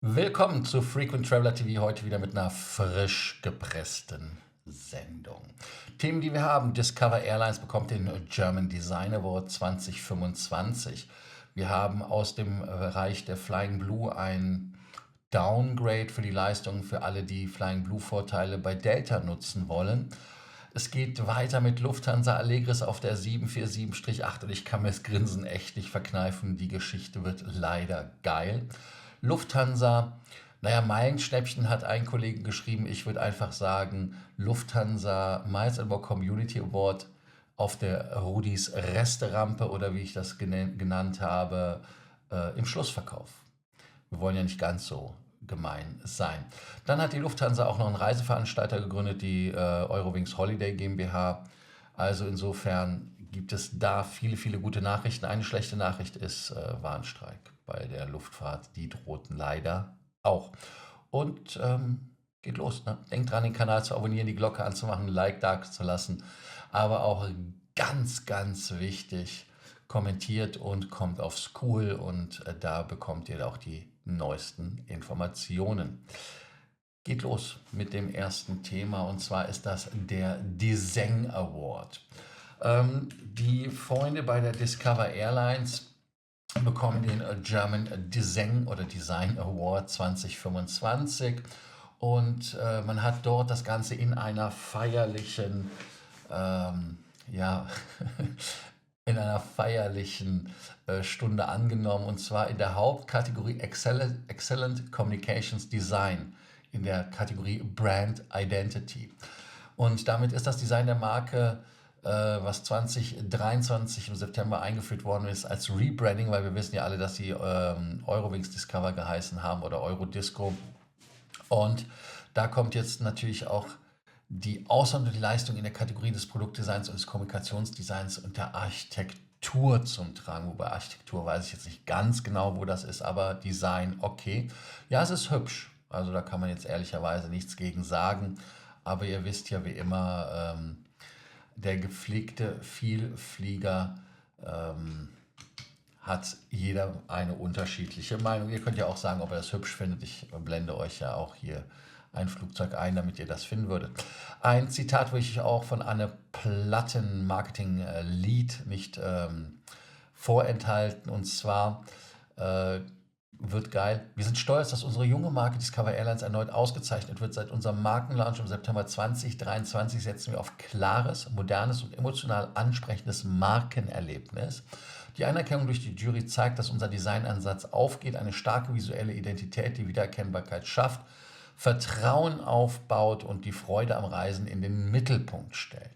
Willkommen zu Frequent Traveler TV, heute wieder mit einer frisch gepressten Sendung. Themen, die wir haben: Discover Airlines bekommt den German Design Award 2025. Wir haben aus dem Bereich der Flying Blue ein Downgrade für die Leistung für alle, die Flying Blue Vorteile bei Delta nutzen wollen. Es geht weiter mit Lufthansa Allegris auf der 747-8 und ich kann mir das Grinsen echt nicht verkneifen. Die Geschichte wird leider geil. Lufthansa, naja, Meilenschnäppchen hat ein Kollege geschrieben. Ich würde einfach sagen, Lufthansa Miles and More Community Award auf der Rudis Resterampe oder wie ich das genannt habe, im Schlussverkauf. Wir wollen ja nicht ganz so gemein sein. Dann hat die Lufthansa auch noch einen Reiseveranstalter gegründet, die Eurowings Holiday GmbH. Also insofern gibt es da viele, viele gute Nachrichten. Eine schlechte Nachricht ist Warnstreik bei der Luftfahrt. Die drohten leider auch. Und geht los. Ne? Denkt dran, den Kanal zu abonnieren, die Glocke anzumachen, ein Like da zu lassen. Aber auch ganz, ganz wichtig, kommentiert und kommt auf School und da bekommt ihr auch die neuesten Informationen. Geht los mit dem ersten Thema und zwar ist das der Design Award. Die Freunde bei der Discover Airlines bekommen den German Design oder Design Award 2025 und man hat dort das Ganze in einer feierlichen ja, in einer feierlichen Stunde angenommen, und zwar in der Hauptkategorie Excellent Communications Design, in der Kategorie Brand Identity. Und damit ist das Design der Marke, was 2023 im September eingeführt worden ist, als Rebranding, weil wir wissen ja alle, dass sie Eurowings Discover geheißen haben oder Eurodisco. Und da kommt jetzt natürlich auch die außerordentliche Leistung in der Kategorie des Produktdesigns und des Kommunikationsdesigns und der Architektur zum Tragen. Wobei Architektur weiß ich jetzt nicht ganz genau, wo das ist, aber Design okay. Ja, es ist hübsch. Also da kann man jetzt ehrlicherweise nichts gegen sagen. Aber ihr wisst ja wie immer, der gepflegte Vielflieger hat jeder eine unterschiedliche Meinung. Ihr könnt ja auch sagen, ob ihr das hübsch findet. Ich blende euch ja auch hier ein Flugzeug ein, damit ihr das finden würdet. Ein Zitat, wo ich auch von Anne Platten, Marketing Lead, nicht vorenthalten. Und zwar wird geil. Wir sind stolz, dass unsere junge Marke Discover Airlines erneut ausgezeichnet wird. Seit unserem Markenlaunch im September 2023 setzen wir auf klares, modernes und emotional ansprechendes Markenerlebnis. Die Anerkennung durch die Jury zeigt, dass unser Designansatz aufgeht, eine starke visuelle Identität, die Wiedererkennbarkeit schafft, Vertrauen aufbaut und die Freude am Reisen in den Mittelpunkt stellt.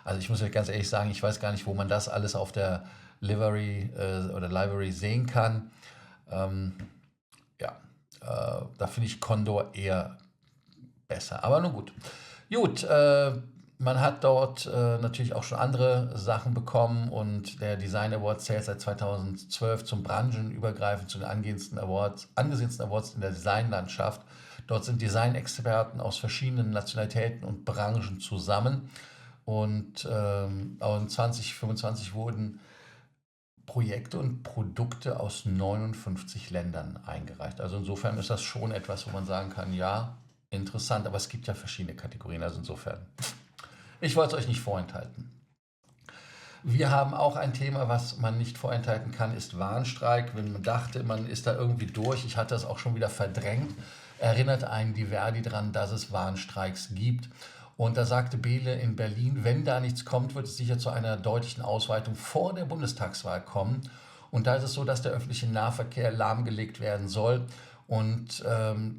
Also ich muss euch ganz ehrlich sagen, ich weiß gar nicht, wo man das alles auf der Livery sehen kann. Ja, da finde ich Condor eher besser. Aber nun gut. Gut, man hat dort natürlich auch schon andere Sachen bekommen und der Design Award zählt seit 2012 zum branchenübergreifend zu den angesehensten Awards in der Designlandschaft. Dort sind Designexperten aus verschiedenen Nationalitäten und Branchen zusammen und 2025 wurden Projekte und Produkte aus 59 Ländern eingereicht. Also insofern ist das schon etwas, wo man sagen kann, ja, interessant, aber es gibt ja verschiedene Kategorien, also insofern. Ich wollte es euch nicht vorenthalten. Wir haben auch ein Thema, was man nicht vorenthalten kann, ist Warnstreik. Wenn man dachte, man ist da irgendwie durch, ich hatte das auch schon wieder verdrängt, erinnert einen die Verdi daran, dass es Warnstreiks gibt. Und da sagte Behle in Berlin, wenn da nichts kommt, wird es sicher zu einer deutlichen Ausweitung vor der Bundestagswahl kommen. Und da ist es so, dass der öffentliche Nahverkehr lahmgelegt werden soll. Und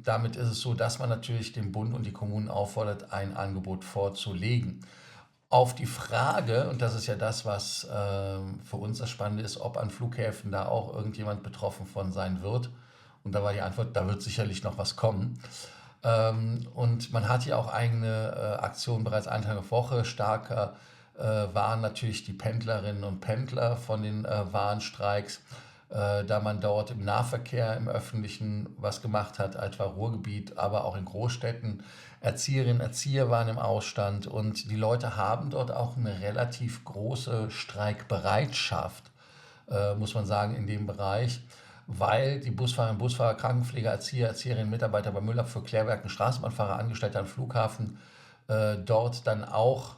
damit ist es so, dass man natürlich den Bund und die Kommunen auffordert, ein Angebot vorzulegen. Auf die Frage, und das ist ja das, was für uns das Spannende ist, ob an Flughäfen da auch irgendjemand betroffen von sein wird. Und da war die Antwort, da wird sicherlich noch was kommen. Und man hat ja auch eigene Aktionen bereits Anfang der Woche. Starker waren natürlich die Pendlerinnen und Pendler von den Warnstreiks, da man dort im Nahverkehr, im Öffentlichen was gemacht hat, etwa Ruhrgebiet, aber auch in Großstädten. Erzieherinnen, Erzieher waren im Ausstand und die Leute haben dort auch eine relativ große Streikbereitschaft, muss man sagen, in dem Bereich. weil die Busfahrerinnen, Busfahrer, Krankenpfleger, Erzieher, Erzieherinnen, Mitarbeiter bei Müller für Klärwerken, Straßenbahnfahrer, Angestellte am Flughafen dort dann auch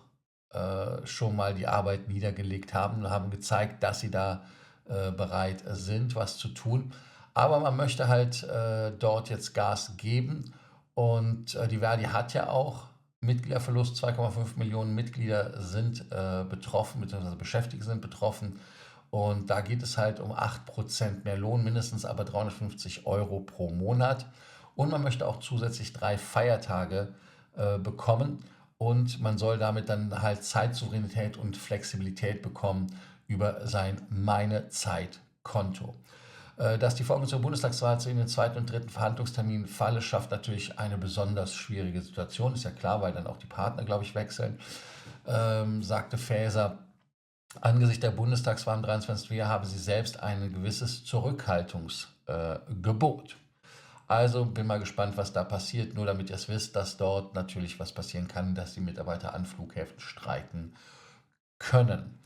schon mal die Arbeit niedergelegt haben und haben gezeigt, dass sie da bereit sind, was zu tun. Aber man möchte halt dort jetzt Gas geben und die Verdi hat ja auch Mitgliederverlust, 2,5 Millionen Mitglieder sind betroffen, bzw. Beschäftigte sind betroffen. Und da geht es halt um 8% mehr Lohn, mindestens aber 350 € pro Monat. Und man möchte auch zusätzlich 3 Feiertage bekommen. Und man soll damit dann halt Zeitsouveränität und Flexibilität bekommen über sein Meine-Zeit-Konto. Dass die Folgen zur Bundestagswahl zu den zweiten und dritten Verhandlungstermin falle, schafft natürlich eine besonders schwierige Situation. Ist ja klar, weil dann auch die Partner, glaube ich, wechseln, sagte Faeser. Angesichts der Bundestagswahl am 23. Jahr habe sie selbst ein gewisses Zurückhaltungsgebot. Also bin mal gespannt, was da passiert, nur damit ihr es wisst, dass dort natürlich was passieren kann, dass die Mitarbeiter an Flughäfen streiken können.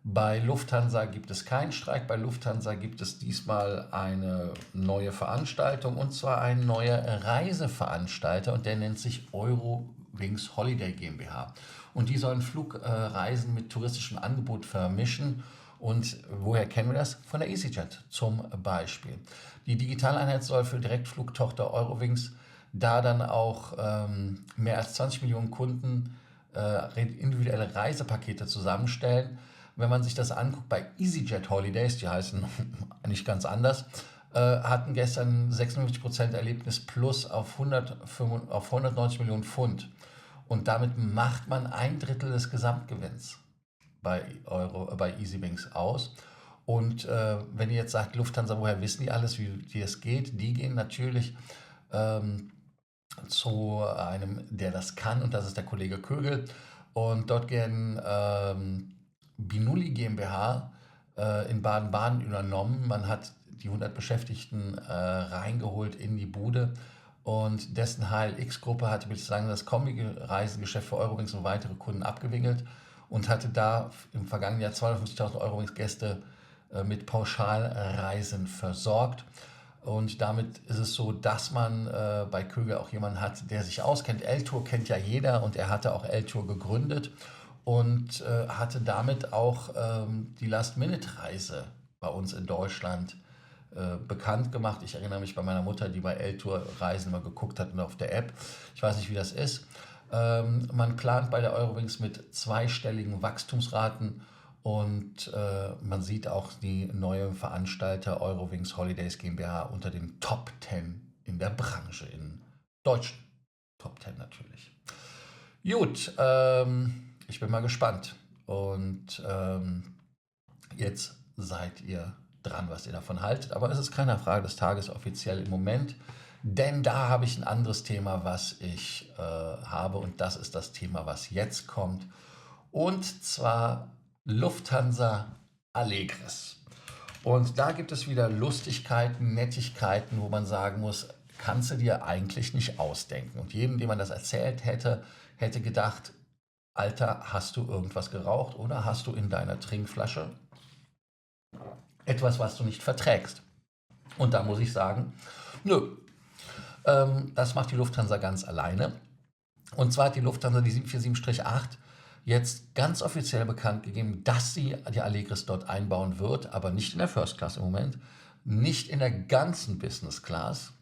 Bei Lufthansa gibt es keinen Streik. Bei Lufthansa gibt es diesmal eine neue Veranstaltung und zwar ein neuer Reiseveranstalter und der nennt sich Eurowings Holiday GmbH. Und die sollen Flugreisen mit touristischem Angebot vermischen. Und woher kennen wir das? Von der EasyJet zum Beispiel. Die Digitaleinheit soll für Direktflugtochter Eurowings da dann auch mehr als 20 Millionen Kunden individuelle Reisepakete zusammenstellen. Wenn man sich das anguckt, bei EasyJet Holidays, die heißen nicht ganz anders, hatten gestern 56% Erlebnis plus auf 190 Millionen Pfund. Und damit macht man 1/3 des Gesamtgewinns bei EasyWings aus. Und wenn ihr jetzt sagt, Lufthansa, woher wissen die alles, wie es geht? Die gehen natürlich zu einem, der das kann, und das ist der Kollege Kögel. Und dort gehen Binulli GmbH in Baden-Baden übernommen. Man hat die 100 Beschäftigten reingeholt in die Bude und dessen HLX-Gruppe hatte bislang das Kombi-Reisengeschäft für Eurowings und weitere Kunden abgewickelt und hatte da im vergangenen Jahr 250.000 Eurowings-Gäste mit Pauschalreisen versorgt. Und damit ist es so, dass man bei Kögel auch jemanden hat, der sich auskennt. L-Tour kennt ja jeder und er hatte auch L-Tour gegründet und hatte damit auch die Last-Minute-Reise bei uns in Deutschland bekannt gemacht. Ich erinnere mich bei meiner Mutter, die bei L-Tour Reisen mal geguckt hat und auf der App. Ich weiß nicht, wie das ist. Man plant bei der Eurowings mit zweistelligen Wachstumsraten und man sieht auch die neue Veranstalter Eurowings Holidays GmbH unter den Top 10 in der Branche, in deutschen Top 10 natürlich. Gut, ich bin mal gespannt und jetzt seid ihr dran, was ihr davon haltet. Aber es ist keine Frage des Tages offiziell im Moment, denn da habe ich ein anderes Thema, was ich habe und das ist das Thema, was jetzt kommt. Und zwar Lufthansa Allegris. Und da gibt es wieder Lustigkeiten, Nettigkeiten, wo man sagen muss, kannst du dir eigentlich nicht ausdenken. Und jedem, dem man das erzählt hätte, hätte gedacht, Alter, hast du irgendwas geraucht oder hast du in deiner Trinkflasche etwas, was du nicht verträgst? Und da muss ich sagen, nö, das macht die Lufthansa ganz alleine. Und zwar hat die Lufthansa die 747-8 jetzt ganz offiziell bekannt gegeben, dass sie die Allegris dort einbauen wird, aber nicht in der First Class im Moment, nicht in der ganzen Business Class,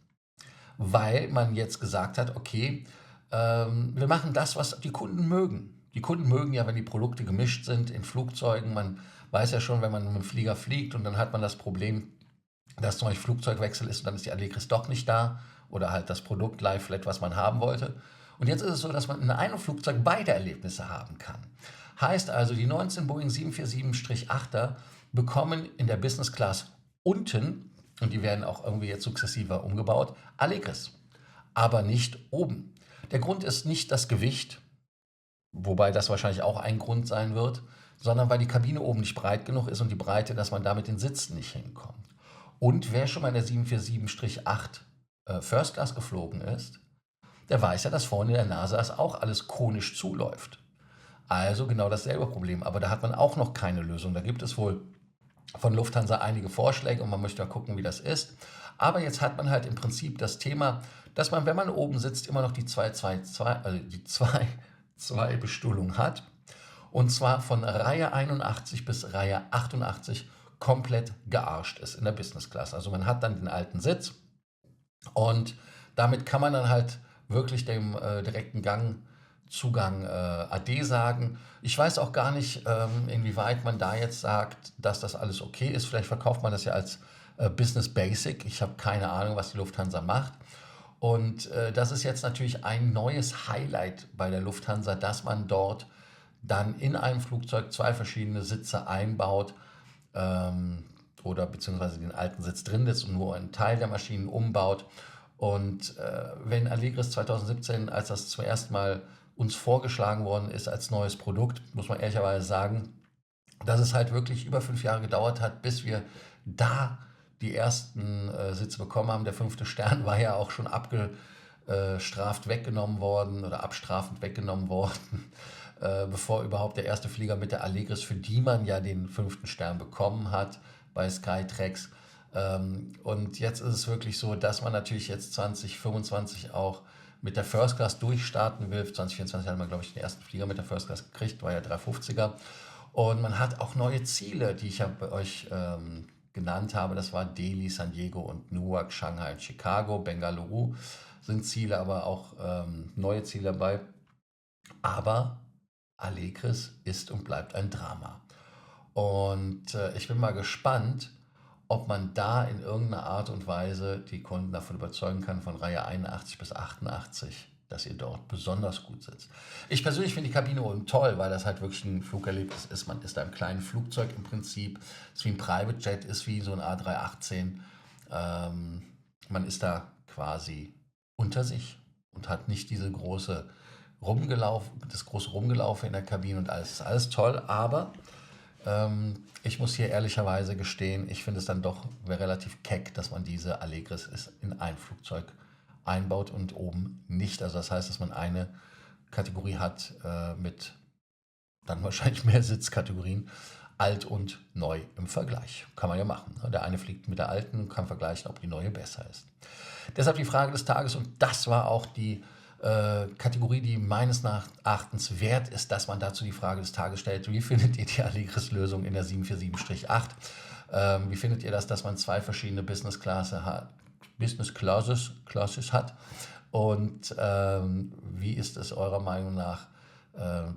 weil man jetzt gesagt hat, okay, wir machen das, was die Kunden mögen. Die Kunden mögen ja, wenn die Produkte gemischt sind in Flugzeugen. Man weiß ja schon, wenn man mit dem Flieger fliegt und dann hat man das Problem, dass zum Beispiel Flugzeugwechsel ist und dann ist die Allegris doch nicht da oder halt das Produkt Lie Flat, was man haben wollte. Und jetzt ist es so, dass man in einem Flugzeug beide Erlebnisse haben kann. Heißt also, die 19 Boeing 747-8er bekommen in der Business Class unten, und die werden auch irgendwie jetzt sukzessiver umgebaut, Allegris, aber nicht oben. Der Grund ist nicht das Gewicht, wobei das wahrscheinlich auch ein Grund sein wird, sondern weil die Kabine oben nicht breit genug ist und die Breite, dass man da mit den Sitzen nicht hinkommt. Und wer schon mal in der 747-8 First Class geflogen ist, der weiß ja, dass vorne in der Nase das auch alles konisch zuläuft. Also genau dasselbe Problem, aber da hat man auch noch keine Lösung. Da gibt es wohl von Lufthansa einige Vorschläge und man möchte mal gucken, wie das ist. Aber jetzt hat man halt im Prinzip das Thema, dass man, wenn man oben sitzt, immer noch die 222, also die 2-2-Bestuhlung hat. Und zwar von Reihe 81 bis Reihe 88 komplett gearscht ist in der Business Class. Also man hat dann den alten Sitz und damit kann man dann halt wirklich dem direkten Gangzugang Ade sagen. Ich weiß auch gar nicht, inwieweit man da jetzt sagt, dass das alles okay ist. Vielleicht verkauft man das ja als Business Basic. Ich habe keine Ahnung, was die Lufthansa macht. Und das ist jetzt natürlich ein neues Highlight bei der Lufthansa, dass man dort dann in einem Flugzeug zwei verschiedene Sitze einbaut oder beziehungsweise den alten Sitz drin ist und nur einen Teil der Maschinen umbaut. Und wenn Allegris 2017, als das zum ersten Mal uns vorgeschlagen worden ist als neues Produkt, muss man ehrlicherweise sagen, dass es halt wirklich über 5 Jahre gedauert hat, bis wir da die ersten Sitze bekommen haben. Der 5. Stern war ja auch schon abgestraft weggenommen worden oder abstrafend weggenommen worden, bevor überhaupt der erste Flieger mit der Allegris, für die man ja den 5. Stern bekommen hat, bei Skytrax. Und jetzt ist es wirklich so, dass man natürlich jetzt 2025 auch mit der First Class durchstarten will. 2024 hat man, glaube ich, den ersten Flieger mit der First Class gekriegt, war ja 350er. Und man hat auch neue Ziele, die ich ja bei euch genannt habe. Das war Delhi, San Diego und Newark, Shanghai und Chicago. Bengaluru sind Ziele, aber auch neue Ziele dabei. Aber Allegris ist und bleibt ein Drama. Und ich bin mal gespannt, ob man da in irgendeiner Art und Weise die Kunden davon überzeugen kann, von Reihe 81 bis 88, dass ihr dort besonders gut sitzt. Ich persönlich finde die Kabine unten toll, weil das halt wirklich ein Flugerlebnis ist. Man ist da im kleinen Flugzeug im Prinzip, ist wie ein Private Jet, ist wie so ein A318. Man ist da quasi unter sich und hat nicht diese große das große Rumgelaufe in der Kabine und alles ist alles toll, aber ich muss hier ehrlicherweise gestehen, ich finde es dann doch relativ keck, dass man diese Allegris in ein Flugzeug einbaut und oben nicht. Also das heißt, dass man eine Kategorie hat mit dann wahrscheinlich mehr Sitzkategorien, alt und neu im Vergleich. Kann man ja machen. Ne? Der eine fliegt mit der alten und kann vergleichen, ob die neue besser ist. Deshalb die Frage des Tages und das war auch die Kategorie, die meines Erachtens wert ist, dass man dazu die Frage des Tages stellt. Wie findet ihr die Allegris-Lösung in der 747-8? Wie findet ihr das, dass man zwei verschiedene Business Classes hat? Und wie ist es eurer Meinung nach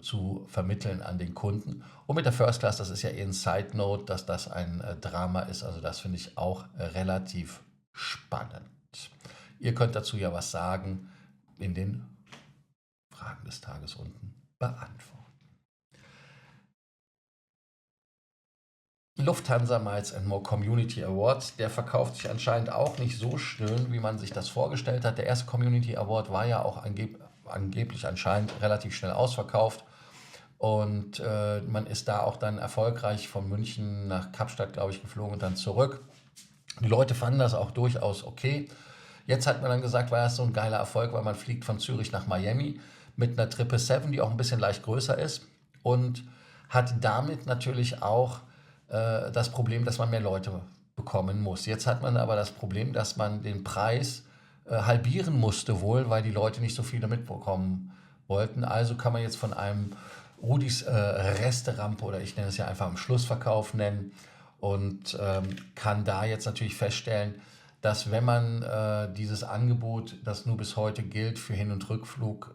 zu vermitteln an den Kunden? Und mit der First Class, das ist ja eher ein Side Note, dass das ein Drama ist. Also das finde ich auch relativ spannend. Ihr könnt dazu ja was sagen in den Fragen des Tages unten beantworten. Lufthansa Miles & More Community Award, der verkauft sich anscheinend auch nicht so schön, wie man sich das vorgestellt hat. Der erste Community Award war ja auch angeblich anscheinend relativ schnell ausverkauft. Und man ist da auch dann erfolgreich von München nach Kapstadt, glaube ich, geflogen und dann zurück. Die Leute fanden das auch durchaus okay. Jetzt hat man dann gesagt, war das so ein geiler Erfolg, weil man fliegt von Zürich nach Miami mit einer 777, die auch ein bisschen leicht größer ist und hat damit natürlich auch das Problem, dass man mehr Leute bekommen muss. Jetzt hat man aber das Problem, dass man den Preis halbieren musste wohl, weil die Leute nicht so viele mitbekommen wollten. Also kann man jetzt von einem Rudis Resterampe oder ich nenne es ja einfach am Schlussverkauf nennen und kann da jetzt natürlich feststellen, dass wenn man dieses Angebot, das nur bis heute gilt für Hin- und Rückflug,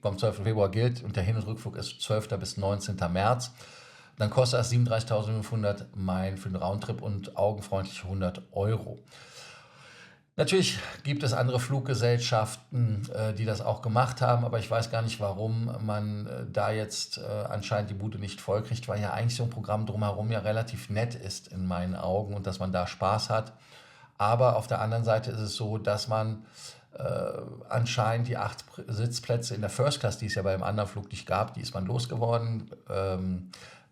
vom 12. Februar gilt und der Hin- und Rückflug ist 12. bis 19. März, dann kostet das 37.500 Meilen für den Roundtrip und augenfreundliche 100 Euro. Natürlich gibt es andere Fluggesellschaften, die das auch gemacht haben, aber ich weiß gar nicht, warum man da jetzt anscheinend die Bude nicht vollkriegt, weil ja eigentlich so ein Programm drumherum ja relativ nett ist in meinen Augen und dass man da Spaß hat. Aber auf der anderen Seite ist es so, dass man anscheinend die 8 Sitzplätze in der First Class, die es ja beim anderen Flug nicht gab, die ist man losgeworden.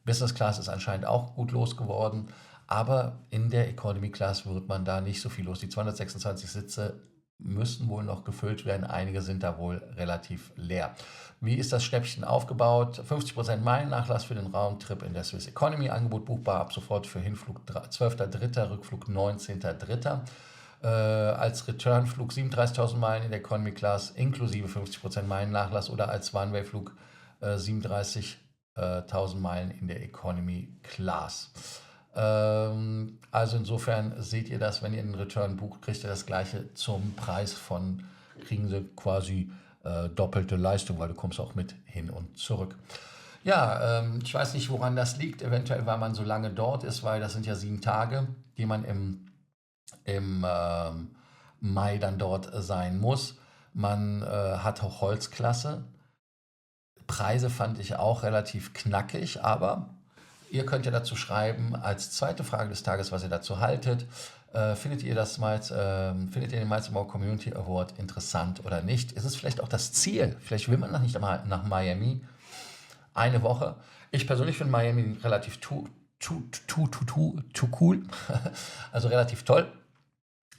Business Class ist anscheinend auch gut losgeworden. Aber in der Economy Class wird man da nicht so viel los. Die 226 Sitze müssen wohl noch gefüllt werden. Einige sind da wohl relativ leer. Wie ist das Schnäppchen aufgebaut? 50% Meilennachlass für den Roundtrip in der Swiss Economy. Angebot buchbar ab sofort für Hinflug 12.03., Rückflug 19.03. Als Returnflug 37.000 Meilen in der Economy Class inklusive 50% Meilennachlass oder als One-Way-Flug 37.000 Meilen in der Economy Class. Also insofern seht ihr das, wenn ihr einen Return bucht, kriegt ihr das gleiche zum Preis von, kriegen sie quasi doppelte Leistung, weil du kommst auch mit hin und zurück. Ja, ich weiß nicht, woran das liegt. Eventuell, weil man so lange dort ist, weil das sind ja 7 Tage, die man im Mai dann dort sein muss. Man hat auch Holzklasse. Preise fand ich auch relativ knackig, aber ihr könnt ja dazu schreiben, als zweite Frage des Tages, was ihr dazu haltet. Findet ihr den Miles More Community Award interessant oder nicht? Ist es vielleicht auch das Ziel? Vielleicht will man noch nicht einmal nach Miami. Eine Woche. Ich persönlich finde Miami relativ too cool. Also relativ toll.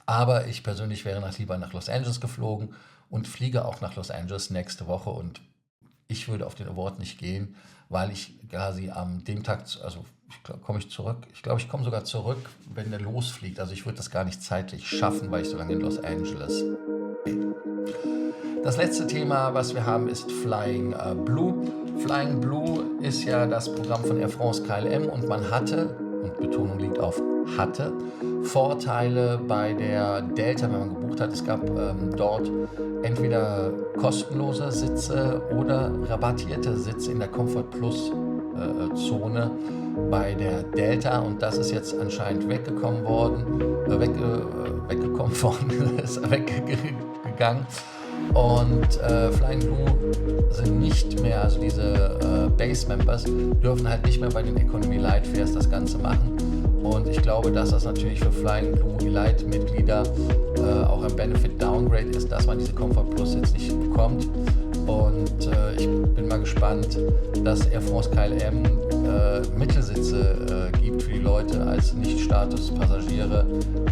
Aber ich persönlich wäre lieber nach Los Angeles geflogen und fliege auch nach Los Angeles nächste Woche. Und ich würde auf den Award nicht gehen, weil ich quasi am dem Tag, also komme ich zurück. Ich glaube, ich komme sogar zurück, wenn der losfliegt. Also ich würde das gar nicht zeitlich schaffen, weil ich so lange in Los Angeles bin. Das letzte Thema, was wir haben, ist Flying Blue. Flying Blue ist ja das Programm von Air France KLM und man hatte, und Betonung liegt auf hatte, Vorteile bei der Delta, wenn man gebucht hat. Es gab dort entweder kostenlose Sitze oder rabattierte Sitze in der Comfort Plus Zone bei der Delta und das ist jetzt anscheinend weggekommen ist weggegangen und Flying Blue sind nicht mehr, also diese Base-Members dürfen halt nicht mehr bei den Economy Light Fares das Ganze machen und ich glaube, dass das natürlich für Flying Blue Light-Mitglieder auch ein Benefit-Downgrade ist, dass man diese Comfort Plus jetzt nicht bekommt. Und ich bin mal gespannt, dass Air France KLM Mittelsitze gibt für die Leute als Nicht-Status-Passagiere,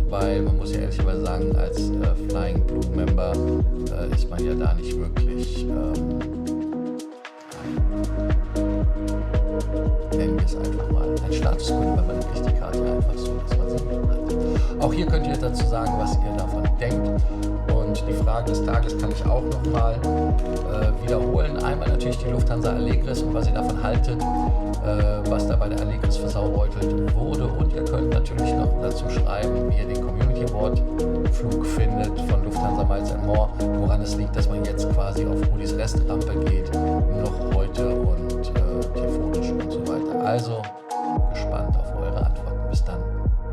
weil man muss ja ehrlicherweise sagen, als Flying Blue Member ist man ja da nicht wirklich, nennen wir es einfach mal, ein Statuskunde, weil man wirklich die Karte einfach so, dass man sie hat. Auch hier könnt ihr dazu sagen, was ihr davon denkt. Und die Frage des Tages kann ich auch nochmal wiederholen. Einmal natürlich die Lufthansa Allegris und was ihr davon haltet, was da bei der Allegris versaubeutelt wurde. Und ihr könnt natürlich noch dazu schreiben, wie ihr den Community Award Flug findet von Lufthansa Miles & More, woran es liegt, dass man jetzt quasi auf Rudis Restrampe geht, nur noch heute und telefonisch und so weiter. Also gespannt auf eure Antworten. Bis dann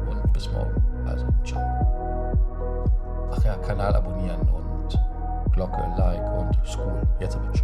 und bis morgen. Also ciao. Ach ja, Kanal abonnieren und Glocke, Like und School. Jetzt aber.